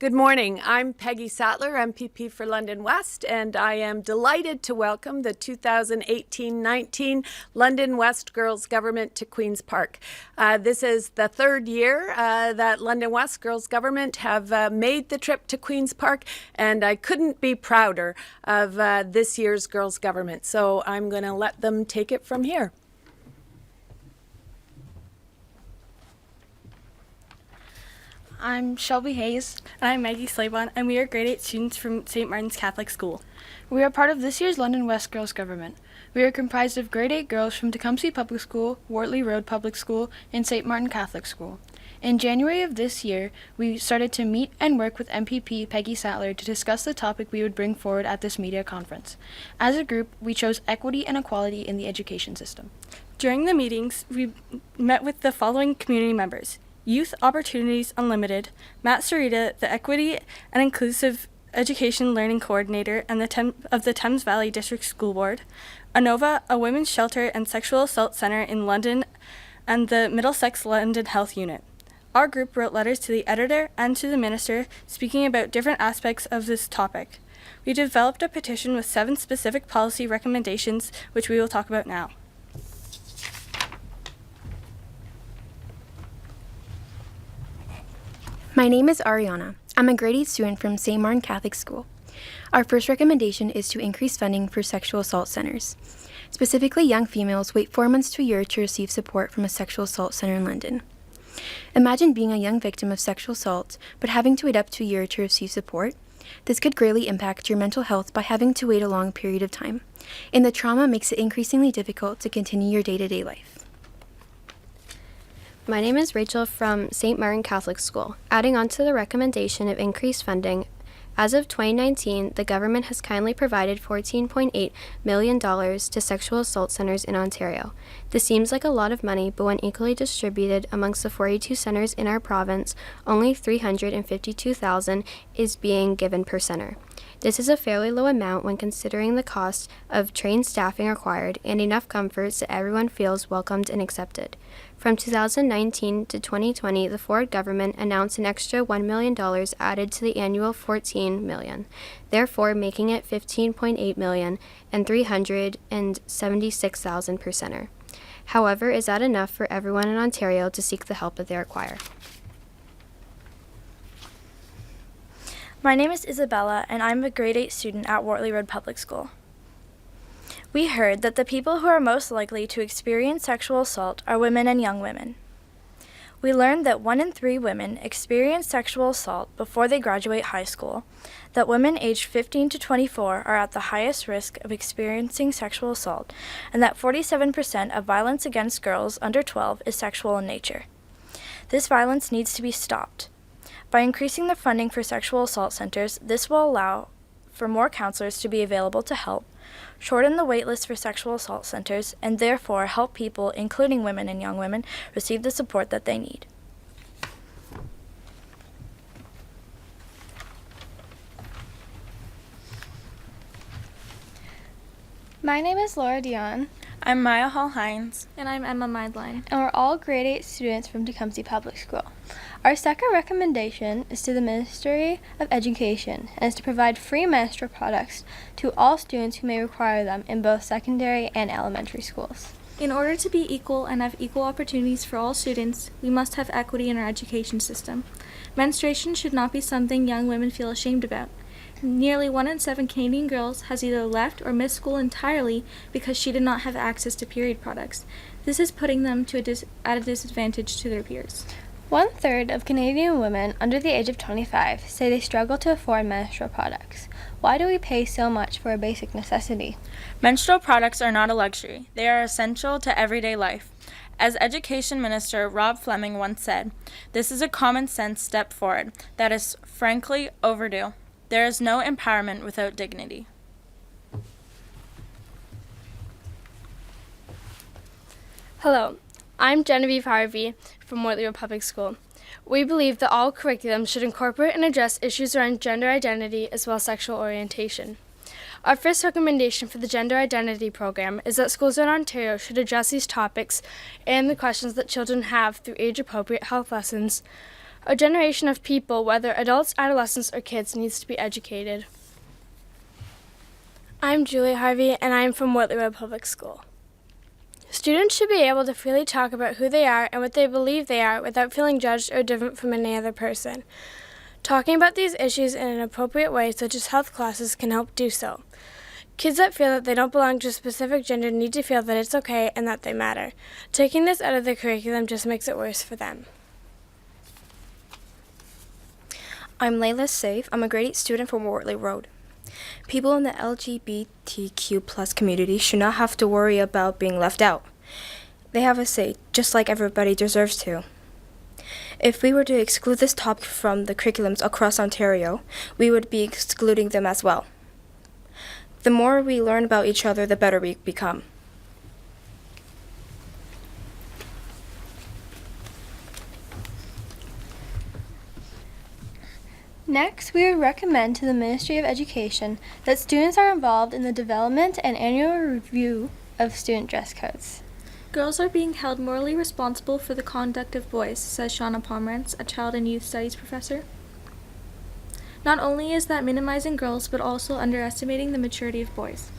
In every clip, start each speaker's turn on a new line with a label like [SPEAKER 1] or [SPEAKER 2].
[SPEAKER 1] Good morning. I'm Peggy Sattler, MPP for London West, and I am delighted to welcome the 2018-19 London West Girls Government to Queen's Park. This is the third year that London West Girls Government have made the trip to Queen's Park, and I couldn't be prouder of this year's Girls Government. So I'm going to let them take it from here.
[SPEAKER 2] I'm Shelby Hayes.
[SPEAKER 3] And I'm Maggie Slaybon, and we are grade 8 students from St. Martin's Catholic School.
[SPEAKER 2] We are part of this year's London West Girls Government. We are comprised of grade 8 girls from Tecumseh Public School, Wortley Road Public School, and St. Martin Catholic School. In January of this year, we started to meet and work with MPP Peggy Sattler to discuss the topic we would bring forward at this media conference. As a group, we chose equity and equality in the education system.
[SPEAKER 3] During the meetings, we met with the following community members: Youth Opportunities Unlimited, Matt Sarita, the Equity and Inclusive Education Learning Coordinator and of the Thames Valley District School Board, ANOVA, a women's shelter and sexual assault center in London, and the Middlesex London Health Unit. Our group wrote letters to the editor and to the minister speaking about different aspects of this topic. We developed a petition with 7 specific policy recommendations, which we will talk about now.
[SPEAKER 4] My name is Ariana. I'm a grade 8 student from St. Martin Catholic School. Our first recommendation is to increase funding for sexual assault centers. Specifically, young females wait 4 months to a year to receive support from a sexual assault center in London. Imagine being a young victim of sexual assault, but having to wait up to a year to receive support. This could greatly impact your mental health by having to wait a long period of time, and the trauma makes it increasingly difficult to continue your day-to-day life.
[SPEAKER 5] My name is Rachel from St. Martin Catholic School. Adding on to the recommendation of increased funding, as of 2019, the government has kindly provided $14.8 million to sexual assault centers in Ontario. This seems like a lot of money, but when equally distributed amongst the 42 centers in our province, only $352,000 is being given per center. This is a fairly low amount when considering the cost of trained staffing required and enough comforts that everyone feels welcomed and accepted. From 2019 to 2020, the Ford government announced an extra $1 million added to the annual $14 million, therefore making it $15.8 million and $376,000 per center. However, is that enough for everyone in Ontario to seek the help that they require?
[SPEAKER 6] My name is Isabella, and I'm a grade 8 student at Wortley Road Public School. We heard that the people who are most likely to experience sexual assault are women and young women. We learned that 1 in 3 women experience sexual assault before they graduate high school, that women aged 15 to 24 are at the highest risk of experiencing sexual assault, and that 47% of violence against girls under 12 is sexual in nature. This violence needs to be stopped. By increasing the funding for sexual assault centers, this will allow for more counselors to be available to help, shorten the wait list for sexual assault centers, and therefore help people, including women and young women, receive the support that they need.
[SPEAKER 7] My name is Laura Dion.
[SPEAKER 8] I'm Maya Hall-Hines.
[SPEAKER 9] And I'm Emma Meidline.
[SPEAKER 7] And we're all grade 8 students from Tecumseh Public School. Our second recommendation is to the Ministry of Education and is to provide free menstrual products to all students who may require them in both secondary and elementary schools.
[SPEAKER 9] In order to be equal and have equal opportunities for all students, we must have equity in our education system. Menstruation should not be something young women feel ashamed about. Nearly 1 in 7 Canadian girls has either left or missed school entirely because she did not have access to period products. This is putting them at a disadvantage to their peers.
[SPEAKER 7] 1/3 of Canadian women under the age of 25 say they struggle to afford menstrual products. Why do we pay so much for a basic necessity?
[SPEAKER 8] Menstrual products are not a luxury. They are essential to everyday life. As Education Minister Rob Fleming once said, this is a common sense step forward that is frankly overdue. There is no empowerment without dignity.
[SPEAKER 10] Hello, I'm Genevieve Harvey from Wortley Road Public School. We believe that all curriculum should incorporate and address issues around gender identity as well as sexual orientation. Our first recommendation for the Gender Identity Program is that schools in Ontario should address these topics and the questions that children have through age-appropriate health lessons A generation of people, whether adults, adolescents, or kids, needs to be educated. I'm Julie Harvey, and I'm from Wortley Road Public School. Students should be able to freely talk about who they are and what they believe they are without feeling judged or different from any other person. Talking about these issues in an appropriate way, such as health classes, can help do so. Kids that feel that they don't belong to a specific gender need to feel that it's okay and that they matter. Taking this out of the curriculum just makes it worse for them.
[SPEAKER 11] I'm Layla Saif. I'm a grade 8 student from Wortley Road. People in the LGBTQ+ community should not have to worry about being left out. They have a say, just like everybody deserves to. If we were to exclude this topic from the curriculums across Ontario, we would be excluding them as well. The more we learn about each other, the better we become.
[SPEAKER 7] Next, we would recommend to the Ministry of Education that students are involved in the development and annual review of student dress codes.
[SPEAKER 9] Girls are being held morally responsible for the conduct of boys, says Shauna Pomerantz, a child and youth studies professor. Not only is that minimizing girls, but also underestimating the maturity of boys.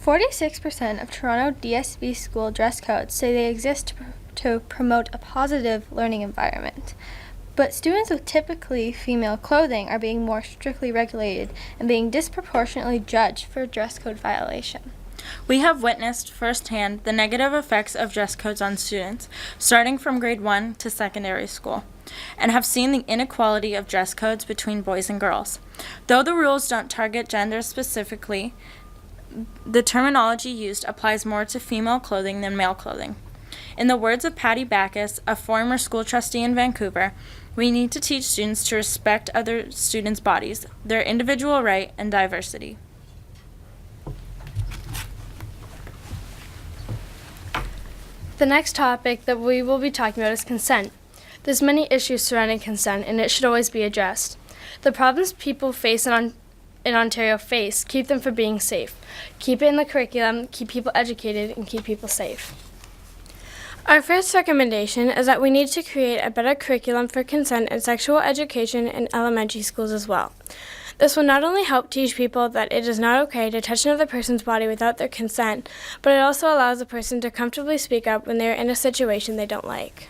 [SPEAKER 7] 46% of Toronto DSB school dress codes say they exist to promote a positive learning environment. But students with typically female clothing are being more strictly regulated and being disproportionately judged for dress code violation.
[SPEAKER 8] We have witnessed firsthand the negative effects of dress codes on students, starting from grade 1 to secondary school, and have seen the inequality of dress codes between boys and girls. Though the rules don't target gender specifically, the terminology used applies more to female clothing than male clothing. In the words of Patty Backus, a former school trustee in Vancouver, we need to teach students to respect other students' bodies, their individual right, and diversity.
[SPEAKER 10] The next topic that we will be talking about is consent. There's many issues surrounding consent, and it should always be addressed. The problems people face in Ontario keep them from being safe. Keep it in the curriculum, keep people educated, and keep people safe. Our first recommendation is that we need to create a better curriculum for consent and sexual education in elementary schools as well. This will not only help teach people that it is not okay to touch another person's body without their consent, but it also allows a person to comfortably speak up when they are in a situation they don't like.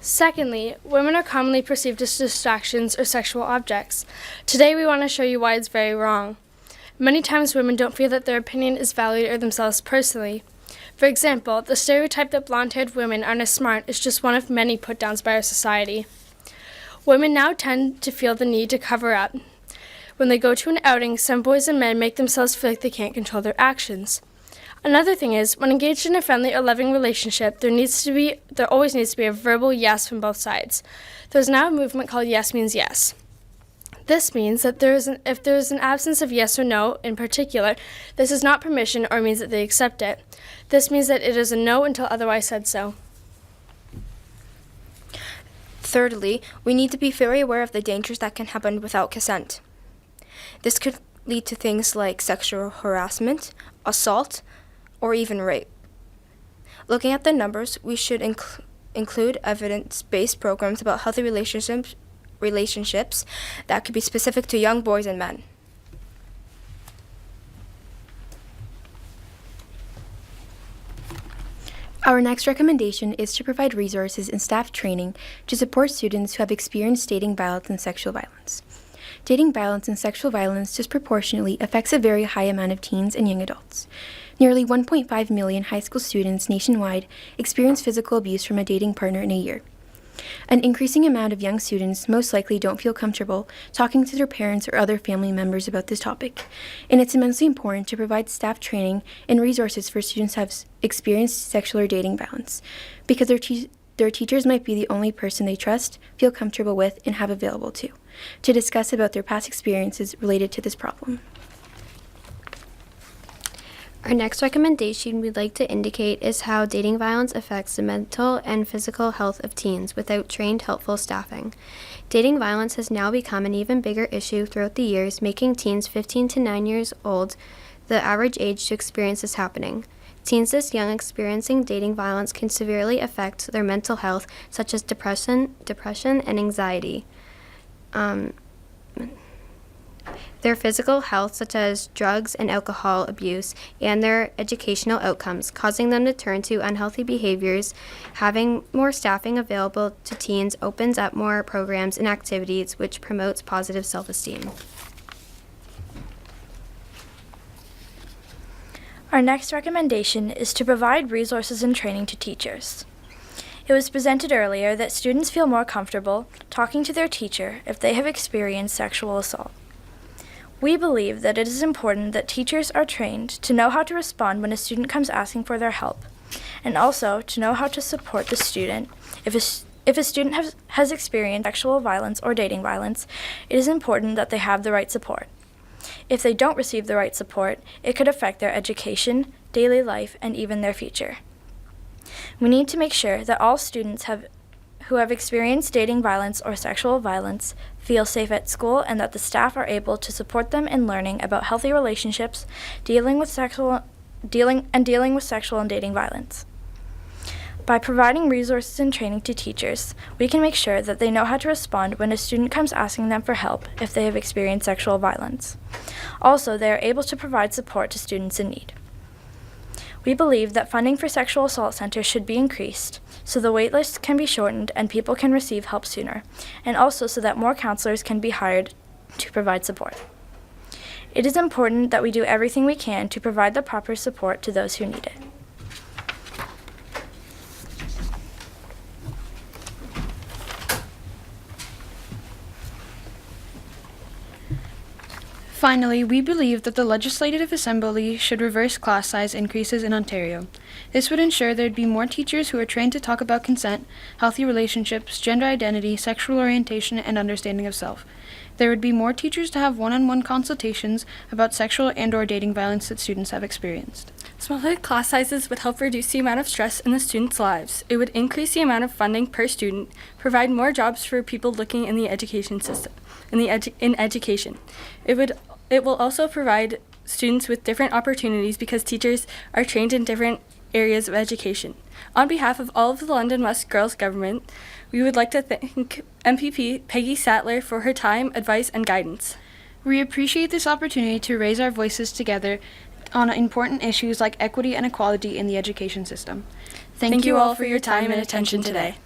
[SPEAKER 10] Secondly, women are commonly perceived as distractions or sexual objects. Today we want to show you why it's very wrong. Many times women don't feel that their opinion is valued or themselves personally. For example, the stereotype that blonde-haired women aren't as smart is just one of many put-downs by our society. Women now tend to feel the need to cover up. When they go to an outing, some boys and men make themselves feel like they can't control their actions. Another thing is, when engaged in a friendly or loving relationship, there always needs to be a verbal yes from both sides. There's now a movement called Yes Means Yes. This means that if there is an absence of yes or no in particular, this is not permission or means that they accept it. This means that it is a no until otherwise said so.
[SPEAKER 11] Thirdly, we need to be very aware of the dangers that can happen without consent. This could lead to things like sexual harassment, assault, or even rape. Looking at the numbers, we should include evidence-based programs about healthy relationships that could be specific to young boys and men.
[SPEAKER 4] Our next recommendation is to provide resources and staff training to support students who have experienced dating violence and sexual violence. Dating violence and sexual violence disproportionately affects a very high amount of teens and young adults. Nearly 1.5 million high school students nationwide experience physical abuse from a dating partner in a year. An increasing amount of young students most likely don't feel comfortable talking to their parents or other family members about this topic, and it's immensely important to provide staff training and resources for students who have experienced sexual or dating violence, because their teachers might be the only person they trust, feel comfortable with, and have available to discuss about their past experiences related to this problem.
[SPEAKER 5] Our next recommendation we'd like to indicate is how dating violence affects the mental and physical health of teens without trained, helpful staffing. Dating violence has now become an even bigger issue throughout the years, making teens 15 to 9 years old the average age to experience this happening. Teens this young experiencing dating violence can severely affect their mental health, such as depression and anxiety. Their physical health, such as drugs and alcohol abuse, and their educational outcomes, causing them to turn to unhealthy behaviors. Having more staffing available to teens opens up more programs and activities, which promotes positive self-esteem.
[SPEAKER 6] Our next recommendation is to provide resources and training to teachers. It was presented earlier that students feel more comfortable talking to their teacher if they have experienced sexual assault. We believe that it is important that teachers are trained to know how to respond when a student comes asking for their help, and also to know how to support the student. If a student has experienced sexual violence or dating violence, it is important that they have the right support. If they don't receive the right support, it could affect their education, daily life, and even their future. We need to make sure that all students who have experienced dating violence or sexual violence feel safe at school, and that the staff are able to support them in learning about healthy relationships, dealing with sexual and dating violence. By providing resources and training to teachers, we can make sure that they know how to respond when a student comes asking them for help if they have experienced sexual violence. Also, they are able to provide support to students in need. We believe that funding for sexual assault centers should be increased so the wait lists can be shortened and people can receive help sooner, and also so that more counselors can be hired to provide support. It is important that we do everything we can to provide the proper support to those who need it.
[SPEAKER 2] Finally, we believe that the Legislative Assembly should reverse class size increases in Ontario. This would ensure there'd be more teachers who are trained to talk about consent, healthy relationships, gender identity, sexual orientation, and understanding of self. There would be more teachers to have one-on-one consultations about sexual and/or dating violence that students have experienced.
[SPEAKER 3] Smaller class sizes would help reduce the amount of stress in the students' lives. It would increase the amount of funding per student, provide more jobs for people looking in the education system, in education. It will also provide students with different opportunities because teachers are trained in different areas of education. On behalf of all of the London West Girls Government, we would like to thank MPP Peggy Sattler for her time, advice, and guidance.
[SPEAKER 2] We appreciate this opportunity to raise our voices together on important issues like equity and equality in the education system.
[SPEAKER 3] Thank you all for your time and attention today.